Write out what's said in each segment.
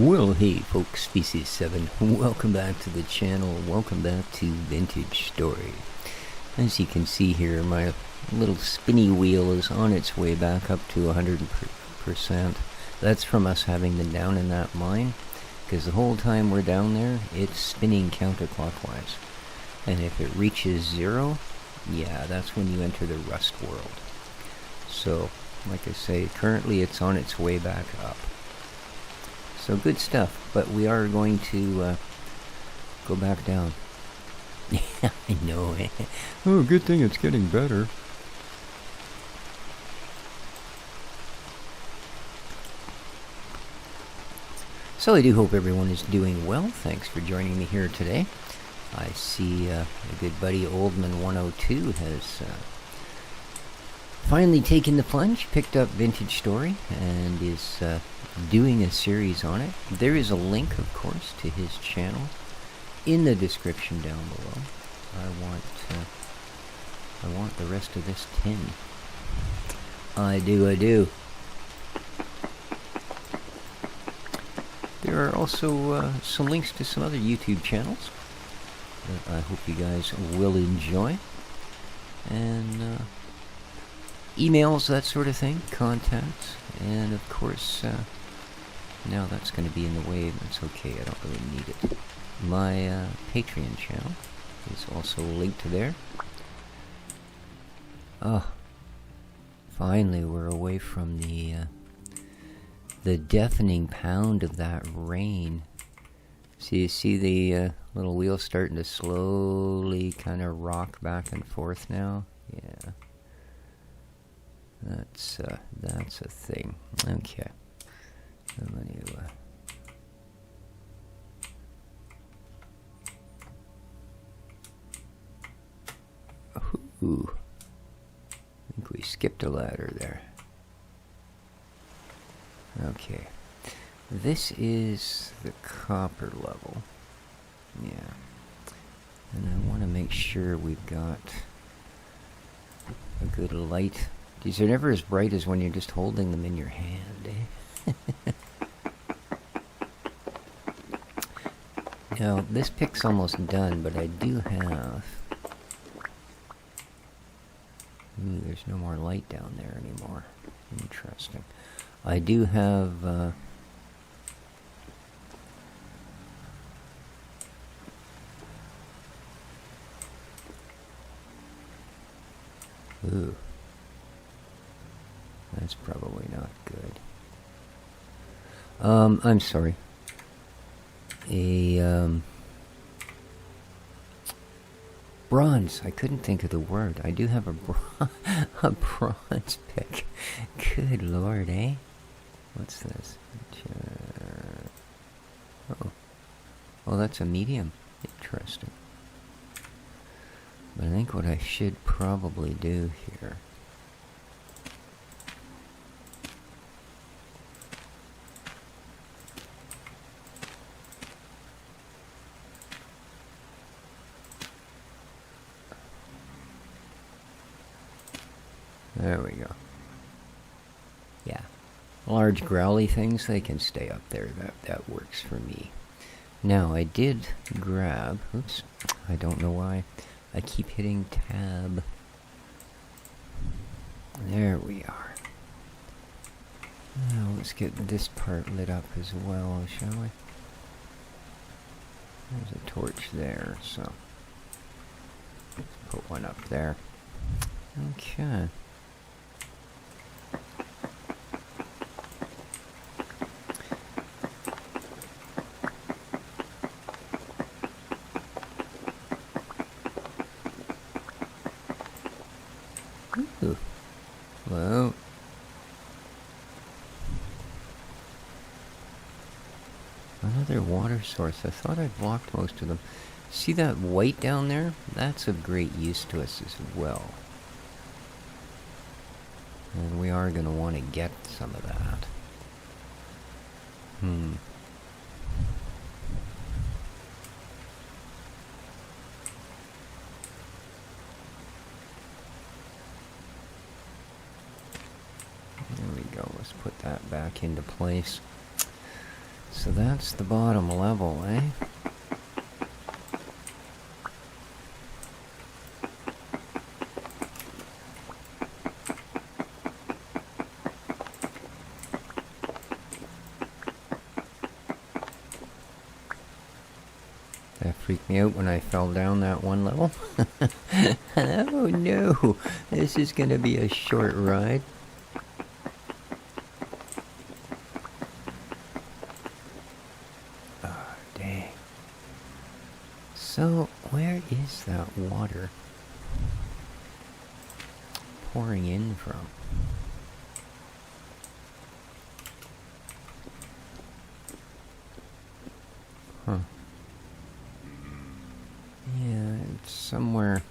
Well, hey folks, Species 7, welcome back to the channel, welcome back to Vintage Story. As you can see here, my little spinny wheel is on its way back up to 100%. That's from us having been down in that mine, because the whole time we're down there, it's spinning counterclockwise. And if it reaches 0, yeah, that's when you enter the rust world. So, like I say, currently it's on its way back up. So good stuff, but we are going to go back down. Yeah, I know. Oh, good thing it's getting better. So I do hope everyone is doing well. Thanks for joining me here today. I see a good buddy, Oldman102, has finally taken the plunge, picked up Vintage Story, and is doing a series on it. There is a link, of course, to his channel in the description down below. I want the rest of this tin. I do. There are also some links to some other YouTube channels that I hope you guys will enjoy. And emails, that sort of thing, contacts, and of course, now that's going to be in the way, but it's okay, I don't really need it. My Patreon channel is also linked there. Oh, finally we're away from the deafening pound of that rain. So you see the little wheel starting to slowly kind of rock back and forth now? Yeah. That's a thing. Okay. So let me, ooh. I think we skipped a ladder there. Okay. This is the copper level. Yeah. And I want to make sure we've got a good light. These are never as bright as when you're just holding them in your hand, eh? Now, this pick's almost done, but I do have... Ooh, there's no more light down there anymore. Interesting. I do have... Ooh. That's probably not good. I'm sorry. Bronze. I couldn't think of the word. I do have a bronze pick. Good lord, eh? What's this? Oh, that's a medium. Interesting. But I think what I should probably do here... There we go. Yeah. Large growly things, they can stay up there. That works for me. Now, I did grab... Oops. I don't know why. I keep hitting tab. There we are. Now, let's get this part lit up as well, shall we? There's a torch there, so... Let's put one up there. Okay. Ooh. Well, another water source. I thought I'd blocked most of them. See that white down there? That's of great use to us as well. And we are going to want to get some of that. There we go. Let's put that back into place. So that's the bottom level, eh? That freaked me out when I fell down that one level. Oh no, this is gonna be a short ride. Oh, dang. So, where is that water pouring in from? Huh. Yeah, it's somewhere.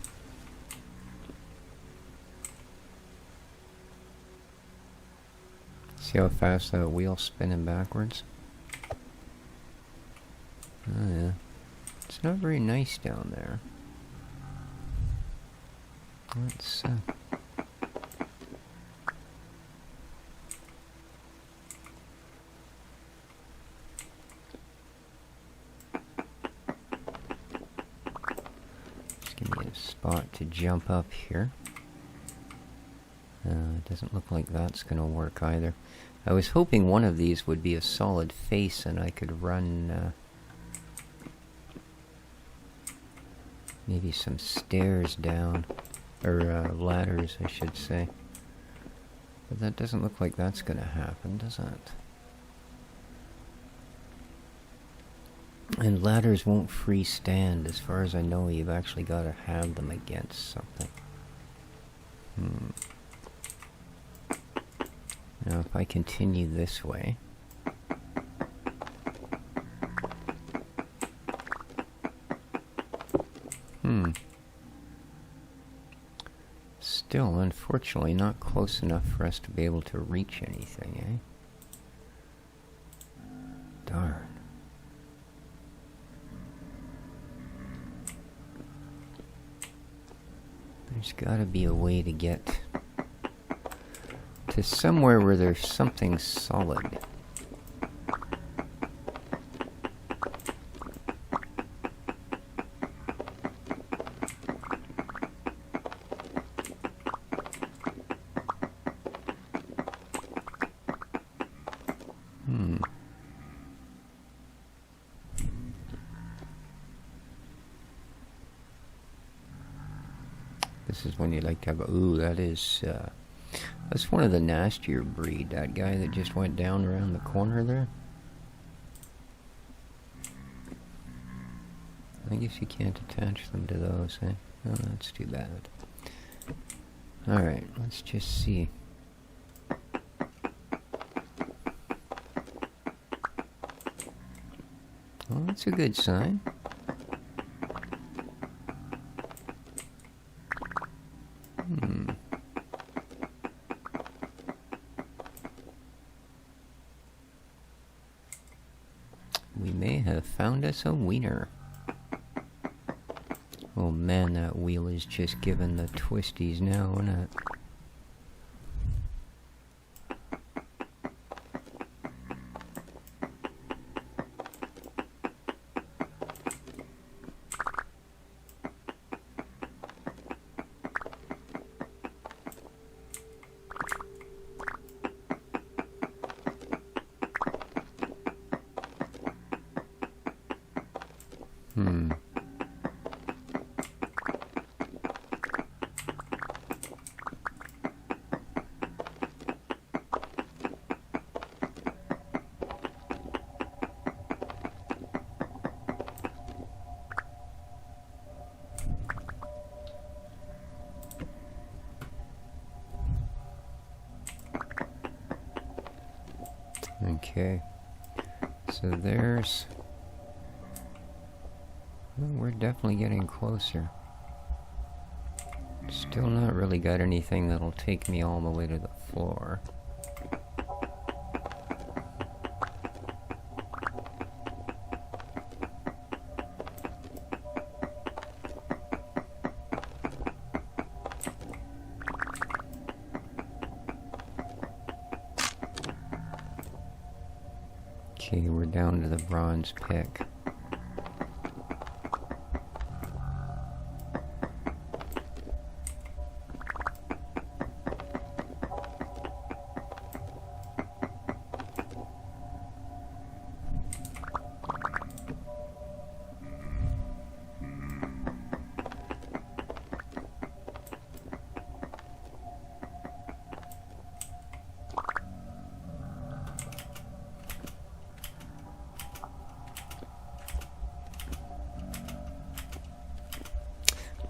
See how fast that wheel's spinning backwards? Oh yeah. It's not very nice down there. Let's just give me a spot to jump up here. It doesn't look like that's gonna work either. I was hoping one of these would be a solid face and I could run maybe some stairs down, or ladders I should say. But that doesn't look like that's gonna happen, does it? And ladders won't freestand. As far as I know, you've actually got to have them against something. Now if I continue this way, still, unfortunately, not close enough for us to be able to reach anything, eh? Darn. There's gotta be a way to get to somewhere where there's something solid. This is when you like to have a... Ooh, that is... that's one of the nastier breed, that guy that just went down around the corner there. I guess you can't attach them to those, eh? Oh, that's too bad. Alright, let's just see. Well, that's a good sign. We may have found us a wiener. Oh man, that wheel is just giving the twisties now, isn't it? Okay, so there's... Well, we're definitely getting closer. Still not really got anything that'll take me all the way to the floor. Okay, we're down to the bronze pick.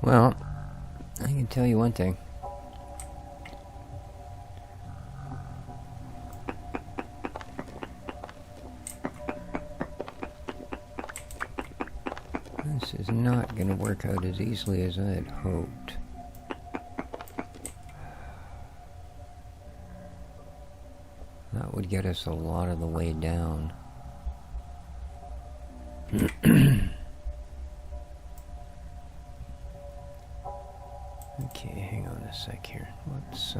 Well, I can tell you one thing. This is not going to work out as easily as I had hoped. That would get us a lot of the way down. Okay, hang on a sec here. Let's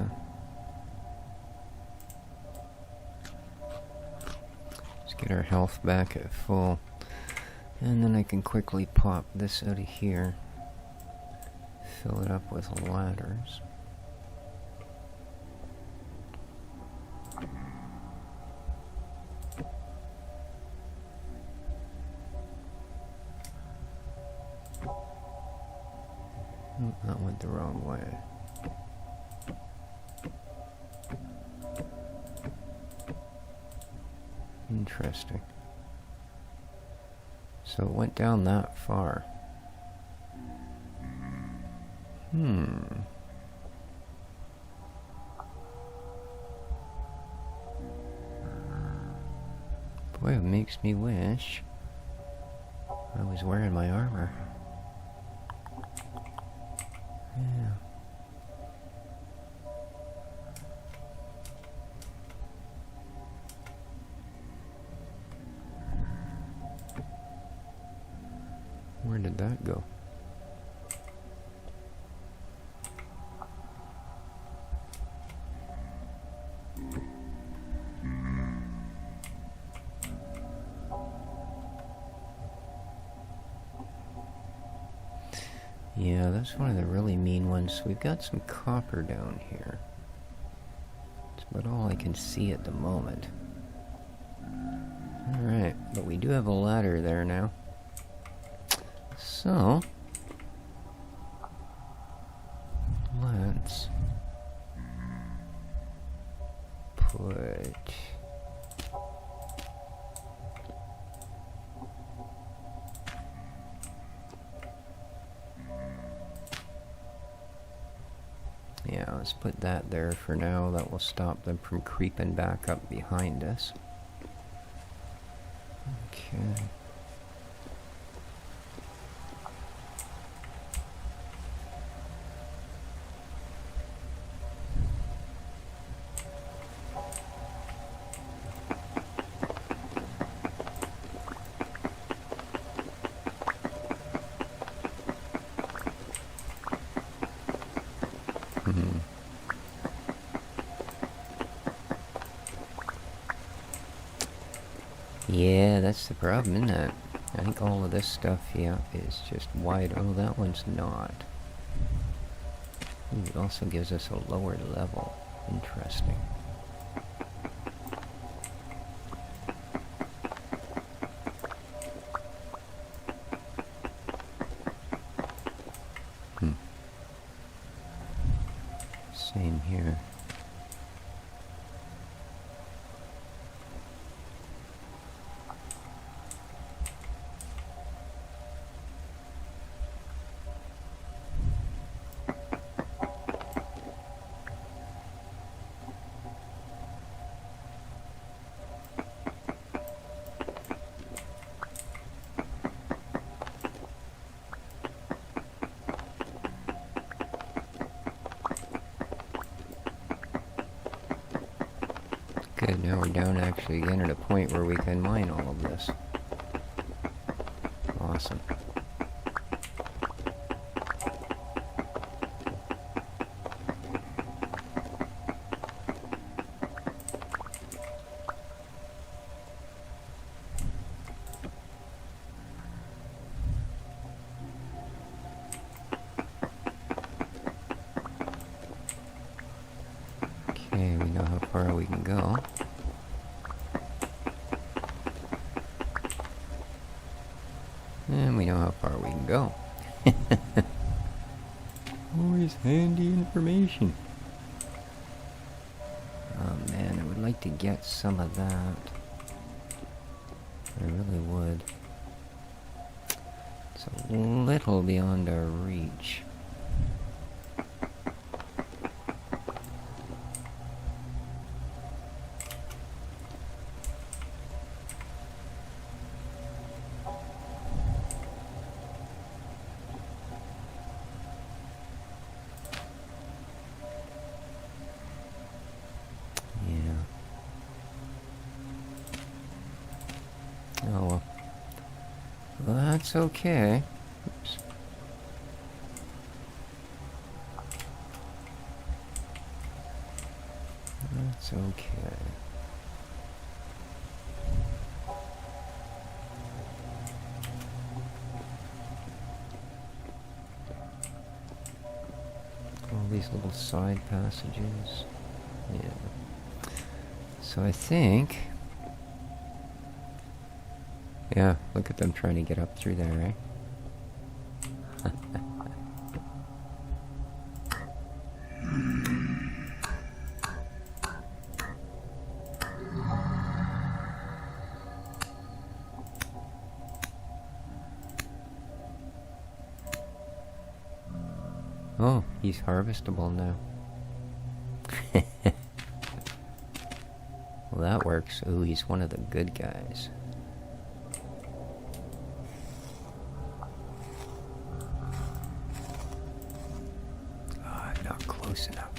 get our health back at full. And then I can quickly pop this out of here. Fill it up with ladders. Oh, that went the wrong way. Interesting. So it went down that far. Boy, it makes me wish I was wearing my armor. Yeah. Where did that go? Yeah, that's one of the really mean ones. We've got some copper down here. It's about all I can see at the moment. Alright, but we do have a ladder there now. So, let's put let's put that there for now. That will stop them from creeping back up behind us. Okay. Yeah, that's the problem, isn't it? I think all of this stuff, yeah, is just wide. Oh, that one's not. Ooh, it also gives us a lower level. Interesting. Same here. Good, now we're down actually again at a point where we can mine all of this. Awesome. Okay, we know how far we can go. And we know how far we can go. Always handy information. Oh man, I would like to get some of that. I really would. It's a little beyond our reach. Oh well. Well, that's okay. Oops. That's okay. All these little side passages. Yeah. So I think... Yeah, look at them trying to get up through there, right? Oh, he's harvestable now. Well, that works. Ooh, he's one of the good guys. Enough.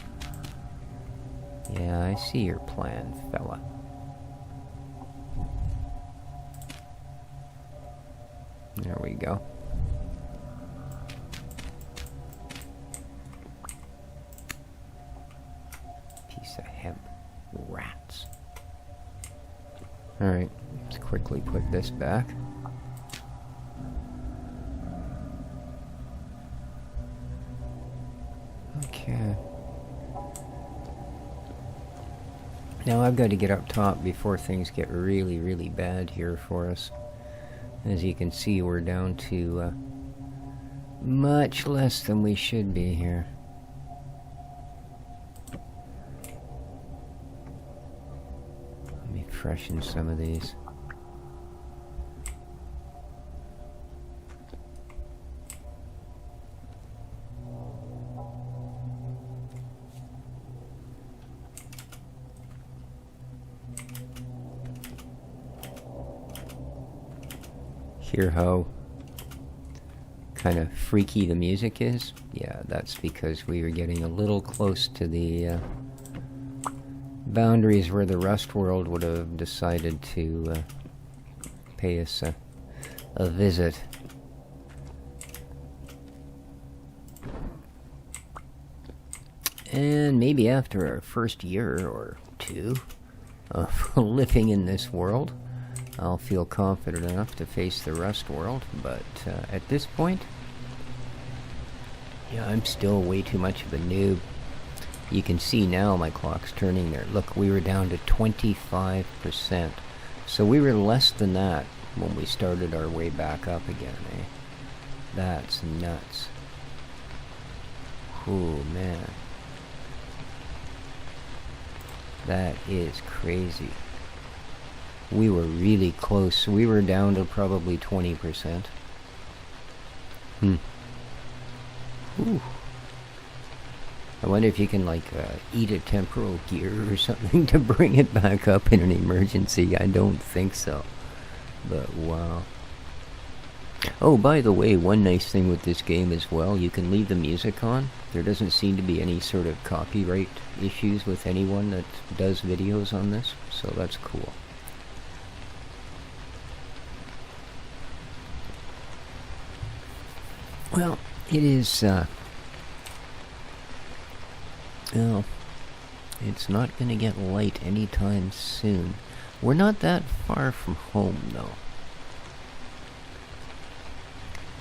Yeah, I see your plan, fella. There we go. Piece of hemp. Rats. Alright, let's quickly put this back. Okay. Now I've got to get up top before things get really, really bad here for us. As you can see, we're down to much less than we should be here. Let me freshen some of these. Hear how kind of freaky the music is? Yeah, that's because we were getting a little close to the boundaries where the Rust world would have decided to pay us a visit. And maybe after our first year or two of living in this world, I'll feel confident enough to face the Rust world, but at this point, yeah, I'm still way too much of a noob. You can see now my clock's turning there. Look, we were down to 25%. So we were less than that when we started our way back up again, eh? That's nuts. Oh, man. That is crazy. We were really close. We were down to probably 20%. Ooh. I wonder if you can, like, eat a temporal gear or something to bring it back up in an emergency. I don't think so. But, wow. Oh, by the way, one nice thing with this game as well, you can leave the music on. There doesn't seem to be any sort of copyright issues with anyone that does videos on this, so that's cool. Well, it is, well, it's not going to get light anytime soon. We're not that far from home, though.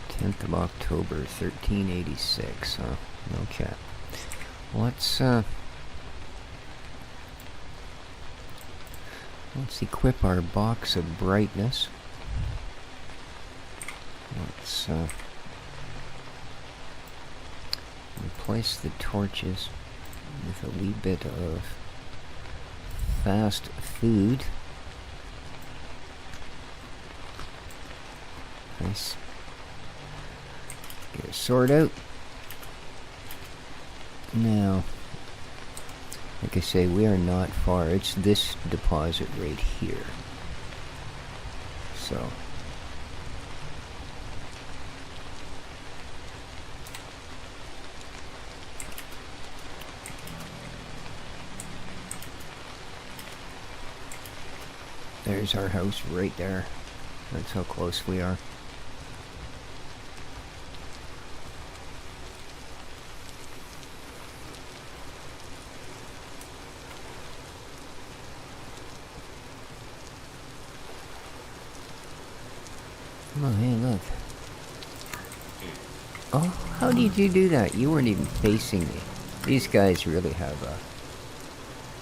10th of October, 1386, huh? Okay. Let's, Let's equip our box of brightness. Let's replace the torches with a wee bit of fast food. Nice. Get a sword out. Now, like I say, we are not far. It's this deposit right here. So, there's our house right there. That's how close we are. Oh, hey, look. Oh, how did you do that? You weren't even facing me. These guys really have a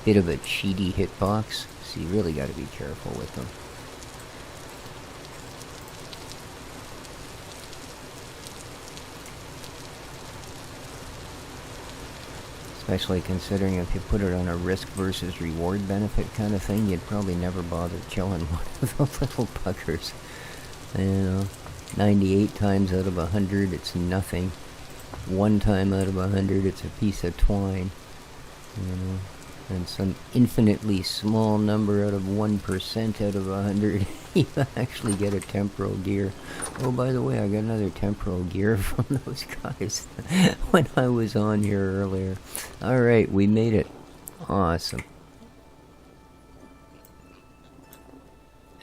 bit of a cheaty hitbox, so you really got to be careful with them. Especially considering if you put it on a risk versus reward benefit kind of thing, you'd probably never bother killing one of those little puckers. You know, 98 times out of 100 it's nothing. 1 time out of 100 it's a piece of twine. You know, and some infinitely small number out of 1% out of 100 you actually get a temporal gear. Oh, by the way, I got another temporal gear from those guys when I was on here earlier. Alright, we made it. Awesome.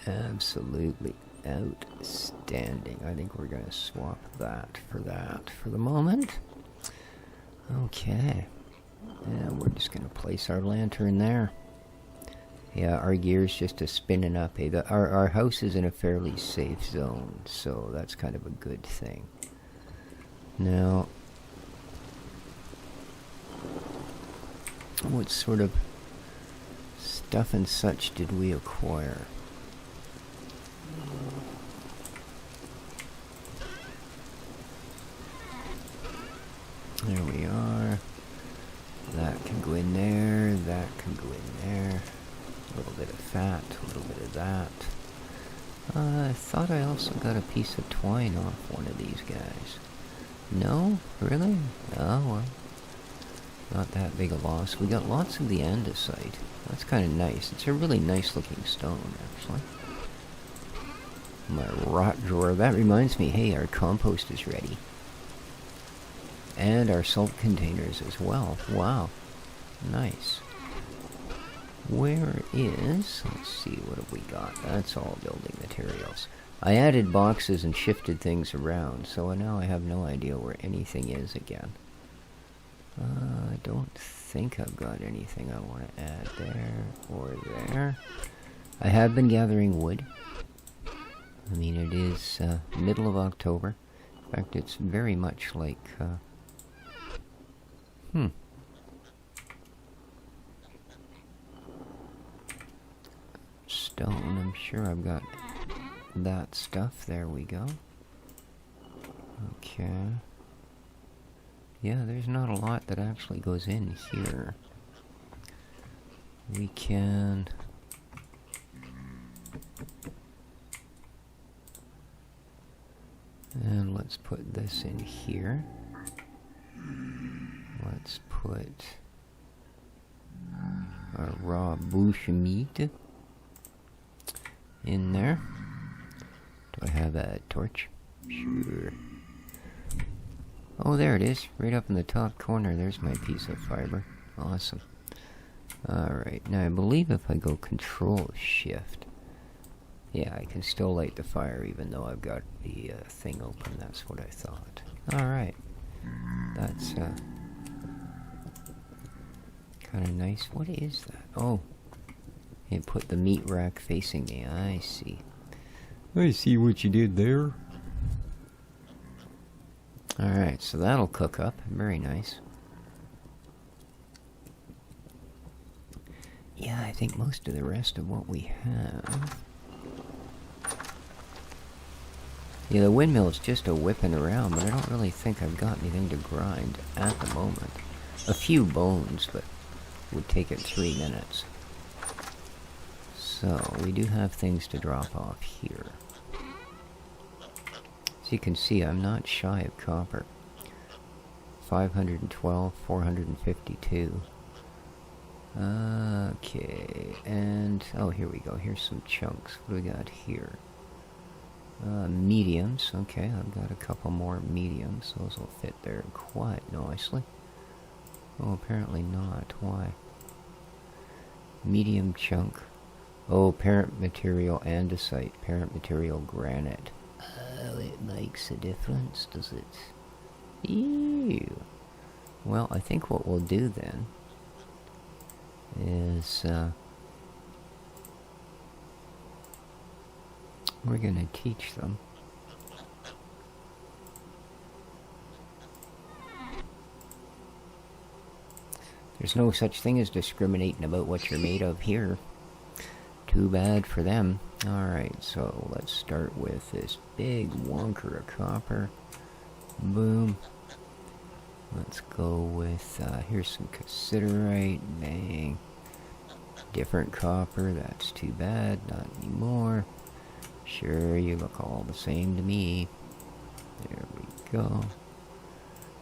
Absolutely outstanding. I think we're going to swap that for the moment. Okay. And we're just going to place our lantern there. Yeah, our gear's just a spinning up. Hey, our house is in a fairly safe zone, so that's kind of a good thing. Now, what sort of stuff and such did we acquire? There we are. That can go in there, that can go in there. A little bit of fat, a little bit of that. I thought I also got a piece of twine off one of these guys. No? Really? Oh, well. Not that big a loss. We got lots of the andesite. That's kind of nice. It's a really nice looking stone, actually. My rot drawer. That reminds me, hey, our compost is ready. And our salt containers as well. Wow. Nice. Where is... Let's see, what have we got? That's all building materials. I added boxes and shifted things around, so now I have no idea where anything is again. I don't think I've got anything I want to add there or there. I have been gathering wood. I mean, it is middle of October. In fact, it's very much like... Stone, I'm sure I've got that stuff. There we go. Okay. Yeah, there's not a lot that actually goes in here. We can... And let's put this in here. Let's put our raw bush meat in there. Do I have a torch? Sure. Oh, there it is. Right up in the top corner. There's my piece of fiber. Awesome. Alright. Now, I believe if I go Control Shift, yeah, I can still light the fire even though I've got the thing open. That's what I thought. Alright. That's kind of nice. What is that? Oh. It put the meat rack facing me. I see. I see what you did there. Alright, so that'll cook up. Very nice. Yeah, I think most of the rest of what we have... Yeah, the windmill's just a whipping around, but I don't really think I've got anything to grind at the moment. A few bones, but would take it 3 minutes. So, we do have things to drop off here. As you can see, I'm not shy of copper. 512, 452. Okay, and... oh, here we go. Here's some chunks. What do we got here? Mediums. Okay, I've got a couple more mediums. Those will fit there quite nicely. Oh, apparently not. Why? Medium chunk. Oh, parent material andesite. Parent material granite. Oh, it makes a difference, does it? Ew. Well, I think what we'll do then is we're going to teach them. There's no such thing as discriminating about what you're made of here. Too bad for them. Alright, so let's start with this big wonker of copper. Boom. Let's go with, here's some cassiterite. Bang. Different copper, that's too bad, not anymore. Sure, you look all the same to me. There we go.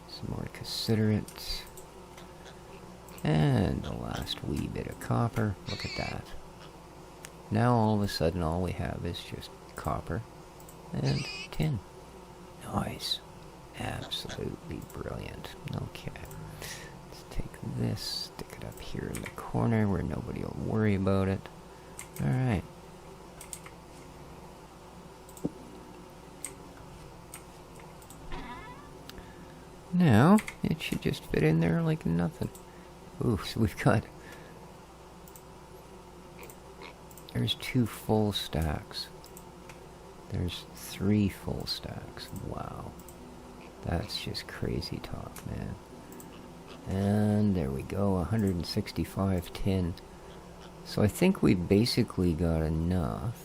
Some more cassiterite. And the last wee bit of copper. Look at that. Now all of a sudden all we have is just copper and tin. Nice. Absolutely brilliant. Okay. Let's take this, stick it up here in the corner where nobody will worry about it. Alright. Now, it should just fit in there like nothing. Ooh, so we've got... there's 2 full stacks. There's 3 full stacks. Wow. That's just crazy talk, man. And there we go, 165 tin. So I think we've basically got enough.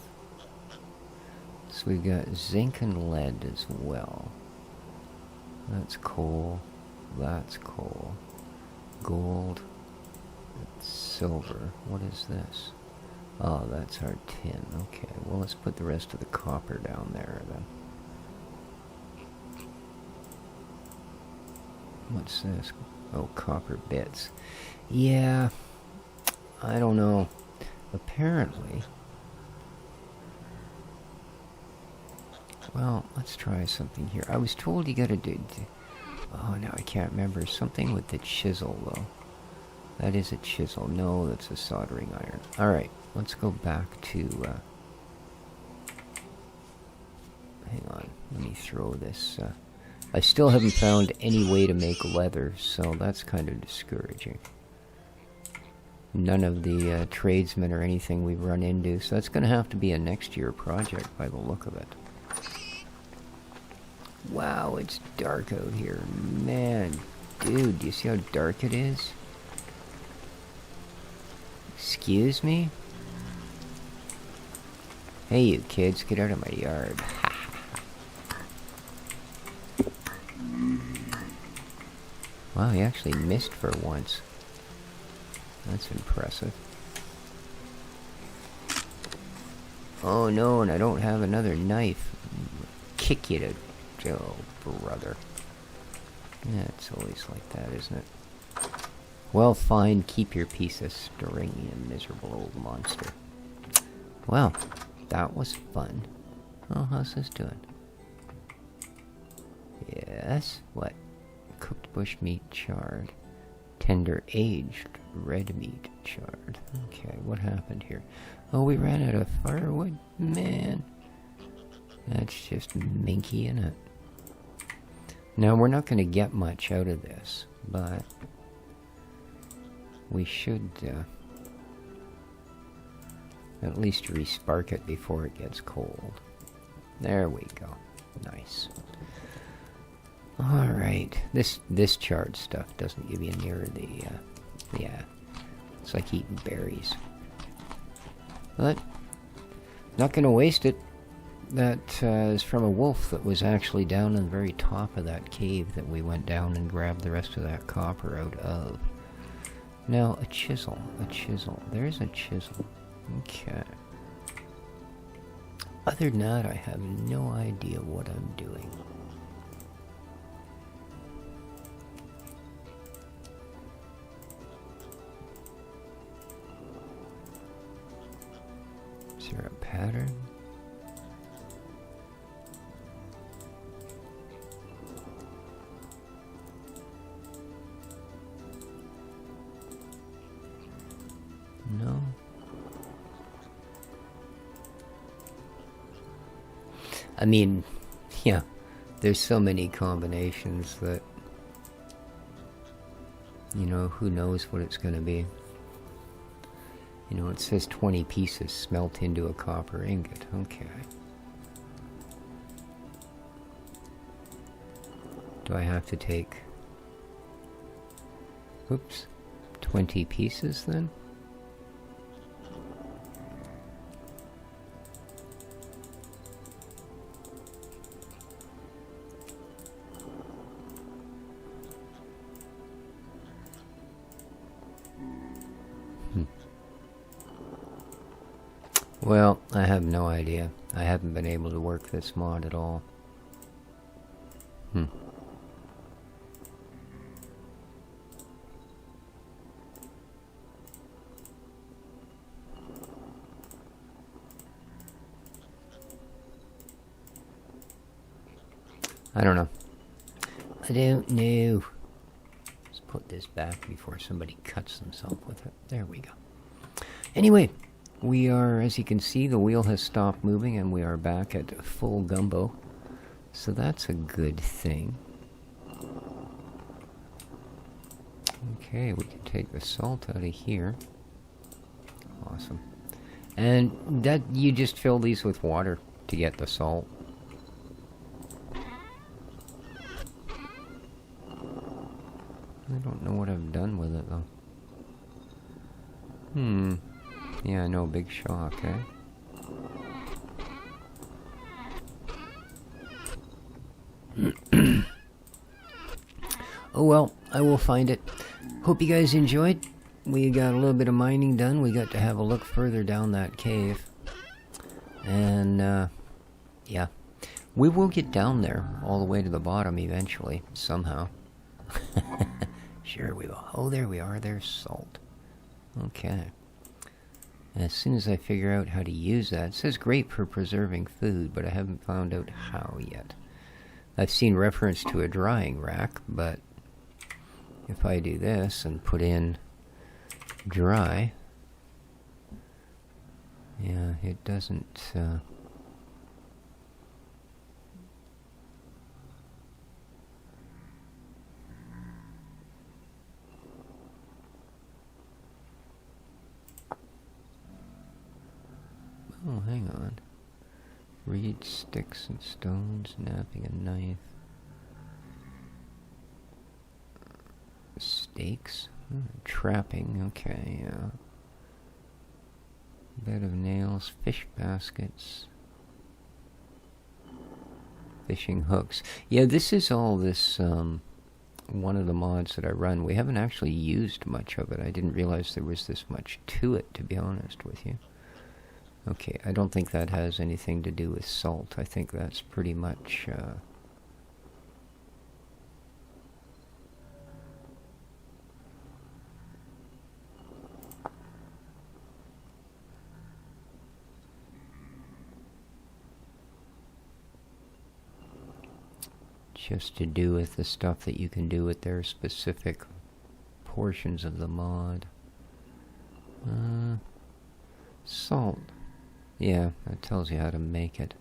So we've got zinc and lead as well. That's coal. That's coal. Gold. That's silver. What is this? Oh, that's our tin. Okay, well, let's put the rest of the copper down there then. What's this? Oh, copper bits. Yeah, I don't know. Apparently... well, let's try something here. I was told you gotta do... oh, now I can't remember. Something with the chisel, though. That is a chisel. No, that's a soldering iron. Alright, let's go back to... hang on. Let me throw this... I still haven't found any way to make leather, so that's kind of discouraging. None of the tradesmen or anything we've run into, so that's going to have to be a next year project by the look of it. Wow, it's dark out here. Man, dude, do you see how dark it is? Excuse me? Hey, you kids, get out of my yard. Wow, he actually missed for once. That's impressive. Oh no, and I don't have another knife. Kick you to... oh, brother. Yeah, it's always like that, isn't it? Well, fine, keep your piece of string, you miserable old monster. Well, that was fun. Oh, how's this doing? Yes, what? Cooked bushmeat charred. Tender aged red meat charred. Okay, what happened here? Oh, we ran out of firewood? Man. That's just minky, isn't it? Now, we're not going to get much out of this, but we should at least respark it before it gets cold. There we go. Nice. Alright, this charred stuff doesn't give you near the, yeah. It's like eating berries. But, not gonna waste it. That is from a wolf that was actually down in the very top of that cave that we went down and grabbed the rest of that copper out of. Now, a chisel. There's a chisel. Okay. Other than that, I have no idea what I'm doing. Is there a pattern? No. I mean, yeah, there's so many combinations that, you know, who knows what it's going to be. You know, it says 20 pieces smelt into a copper ingot. Okay. Do I have to take, oops, 20 pieces then? Well, I have no idea. I haven't been able to work this mod at all. I don't know. I don't know. Let's put this back before somebody cuts themselves with it. There we go. Anyway, we are, as you can see, the wheel has stopped moving and we are back at full gumbo. So that's a good thing. Okay, we can take the salt out of here. Awesome. And that, you just fill these with water to get the salt. I don't know what I've done with it though. Yeah, no big shock, eh? Oh well, I will find it. Hope you guys enjoyed. We got a little bit of mining done. We got to have a look further down that cave. And, yeah. We will get down there, all the way to the bottom eventually, somehow. Sure we will. Oh, there we are. There's salt. Okay. As soon as I figure out how to use that, it says great for preserving food, but I haven't found out how yet. I've seen reference to a drying rack, but if I do this and put in dry, yeah, it doesn't, oh, hang on. Reed, sticks and stones, napping a knife. Stakes? Trapping, okay, yeah. Bed of nails, fish baskets. Fishing hooks. Yeah, this is all this, one of the mods that I run. We haven't actually used much of it. I didn't realize there was this much to it, to be honest with you. Okay, I don't think that has anything to do with salt. I think that's pretty much, just to do with the stuff that you can do with their specific portions of the mod. Salt. Yeah, that tells you how to make it.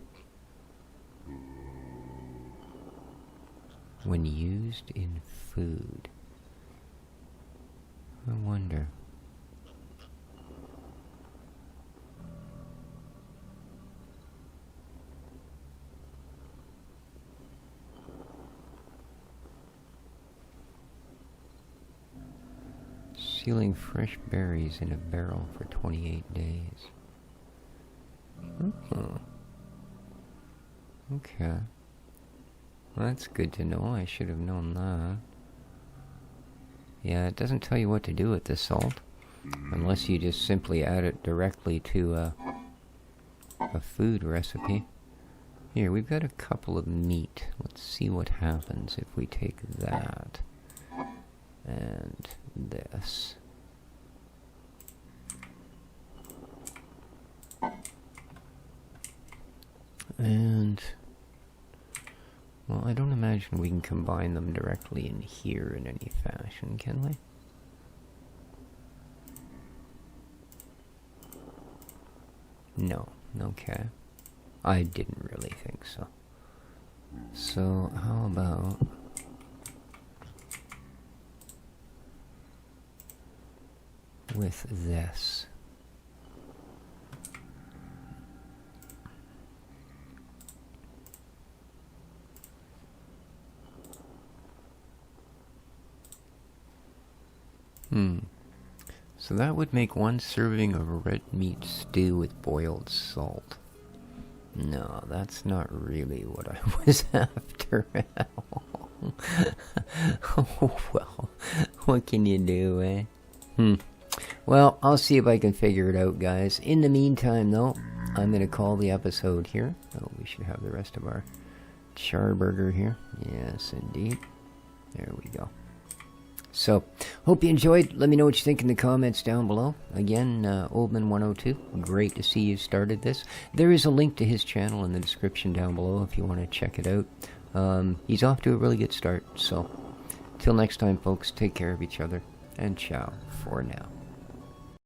When used in food. I wonder. Concealing fresh berries in a barrel for 28 days. Oh. Okay. Well, that's good to know. I should have known that. Yeah, it doesn't tell you what to do with the salt. Unless you just simply add it directly to a food recipe. Here, we've got a couple of meat. Let's see what happens if we take that. And this. And... well, I don't imagine we can combine them directly in here in any fashion, can we? No. Okay. I didn't really think so. So, how about... with this? So that would make one serving of red meat stew with boiled salt. No, that's not really what I was after. Oh, well, what can you do, eh? Well, I'll see if I can figure it out, guys. In the meantime, though, I'm going to call the episode here. Oh, we should have the rest of our charburger here. Yes, indeed. There we go. So, hope you enjoyed. Let me know what you think in the comments down below. Again, Oldman102, great to see you started this. There is a link to his channel in the description down below if you want to check it out. He's off to a really good start. So, till next time, folks, take care of each other, and ciao for now.